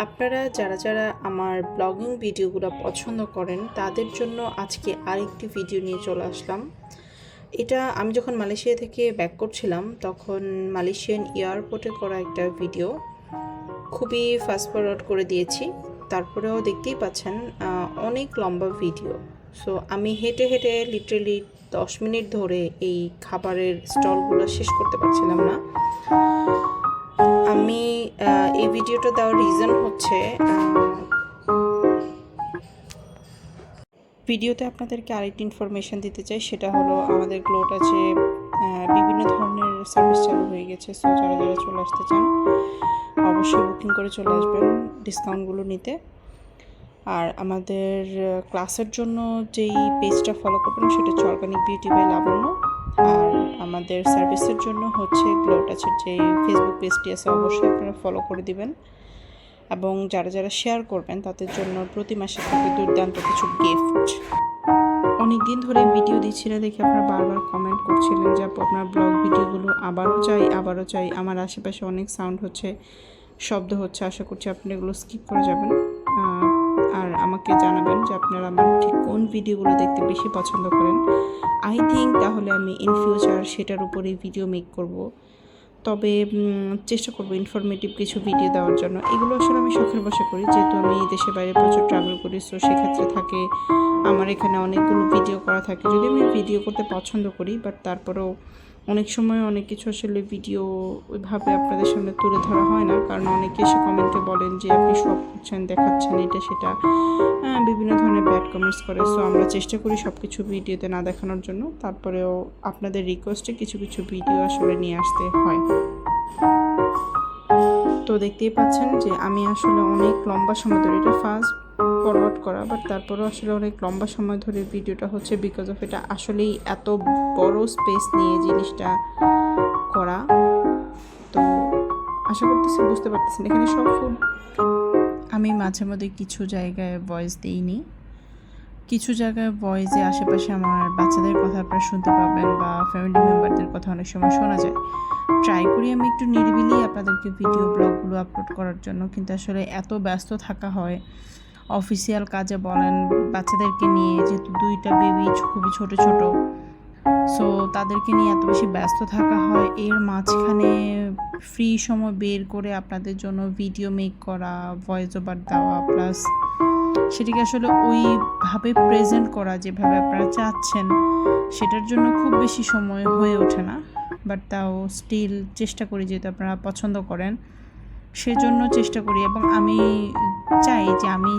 আপনারা যারা যারা আমার ব্লগিং ভিডিওগুলো পছন্দ করেন তাদের জন্য আজকে আরেকটি ভিডিও নিয়ে চলে আসলাম। এটা আমি যখন মালয়েশিয়া থেকে ব্যাক করছিলাম তখন মালয়েশিয়ান এয়ারপোর্টে করা একটা ভিডিও, খুবই ফাস্ট ফরওয়ার্ড করে দিয়েছি। তারপরেও দেখতেই পাচ্ছেন অনেক লম্বা ভিডিও। সো আমি হেঁটে হেঁটে লিটারেলি 10 মিনিট ধরে এই খাবারের স্টলগুলো শেষ করতে পারছিলাম না। আমি এই ভিডিওটা দেওয়ার রিজন হচ্ছে ভিডিওতে আপনাদেরকে আরেকটি ইনফরমেশন দিতে চাই, সেটা হলো আমাদের গ্লোটাচে বিভিন্ন ধরনের সার্ভিস চালু হয়ে গেছে। সো যারা যারা চলে আসতে চান অবশ্যই বুকিং করে চলে আসবেন ডিসকাউন্টগুলো নিতে। আর আমাদের ক্লাসের জন্য যেই পেজটা ফলো করবেন সেটা হচ্ছে অর্গানিক বিউটি বাই লাবণ্য। আর আমাদের সার্ভিসের জন্য হচ্ছে গ্লোটাচের যে ফেসবুক পেজটি আছে অবশ্যই আপনারা ফলো করে দিবেন। এবং যারা যারা শেয়ার করবেন তাদের জন্য প্রতি মাসে থাকবে দুর্দান্ত কিছু গিফট। অনেক দিন ধরে ভিডিও দিচ্ছি না দেখে আপনারা বারবার কমেন্ট করছিলেন যে আপু আপনার ব্লগ ভিডিওগুলো আবারও চাই। আমার আশেপাশে অনেক সাউন্ড হচ্ছে, শব্দ হচ্ছে, আশা করছি আপনি এগুলো স্কিপ করে যাবেন। আর আমাকে জানাবেন যে আপনারা আমার ঠিক কোন ভিডিওগুলো দেখতে বেশি পছন্দ করেন। আই থিঙ্ক তাহলে আমি ইন ফিউচার সেটার উপরেই ভিডিও মেক করব। তবে চেষ্টা করব ইনফরমেটিভ কিছু ভিডিও দেওয়ার জন্য। এগুলো আসলে আমি শখের বসে করি, যেহেতু আমি দেশের বাইরে প্রচুর ট্রাভেল করি। সো সেক্ষেত্রে থাকে আমার এখানে অনেকগুলো ভিডিও করা থাকে। যদি আমি ভিডিও করতে পছন্দ করি, বাট তারপরেও অনেক সময় অনেক কিছু আসলে ভিডিও ওইভাবে আপনাদের সামনে তুলে ধরা হয় না, কারণ অনেকে এসে কমেন্টে বলেন যে আপনি সব করছেন, দেখাচ্ছেন এটা সেটা, বিভিন্ন ধরনের ব্যাড কমেন্টস করে। সো আমরা চেষ্টা করি সব কিছু ভিডিওতে না দেখানোর জন্য। তারপরেও আপনাদের রিকোয়েস্টে কিছু কিছু ভিডিও আসলে নিয়ে আসতে হয়। তো দেখতেই পাচ্ছেন যে আমি আসলে অনেক লম্বা সময় ধরে, এটা ফাস্ট ফরওয়ার্ড করা, বাট তারপরেও আসলে অনেক লম্বা সময় ধরে ভিডিওটা হচ্ছে, বিকজ অফ এটা আসলেই এত বড় স্পেস নিয়ে জিনিসটা করা। তো আশা করতেছি বুঝতে পারতেছেন এখানে সব ফুড। আমি মাঝে মধ্যে কিছু জায়গায় ভয়েস দিইনি, কিছু জায়গায় ভয়েসে আশেপাশে আমার বাচ্চাদের কথা আপনারা শুনতে পাবেন বা ফ্যামিলি মেম্বারদের কথা অনেক সময় শোনা যায়। ট্রাই করি আমি একটু নিরিবিলি আপনাদেরকে ভিডিও ব্লগগুলো আপলোড করার জন্য, কিন্তু আসলে এত ব্যস্ত থাকা হয় অফিসিয়াল কাজে বলেন, বাচ্চাদেরকে নিয়ে, যেহেতু দুইটা বেবি খুবই ছোট ছোট। সো তাদেরকে নিয়ে এত বেশি ব্যস্ত থাকা হয়, এর মাঝখানে ফ্রি সময় বের করে আপনাদের জন্য ভিডিও মেক করা, ভয়েস ওভার দেওয়া, প্লাস সেটিকে আসলে ওইভাবে প্রেজেন্ট করা যেভাবে আপনারা চাচ্ছেন, সেটার জন্য খুব বেশি সময় হয়ে ওঠে না। বাট তাও স্টিল চেষ্টা করি, যেহেতু আপনারা পছন্দ করেন সেজন্য চেষ্টা করি। এবং আমি চাই যে আমি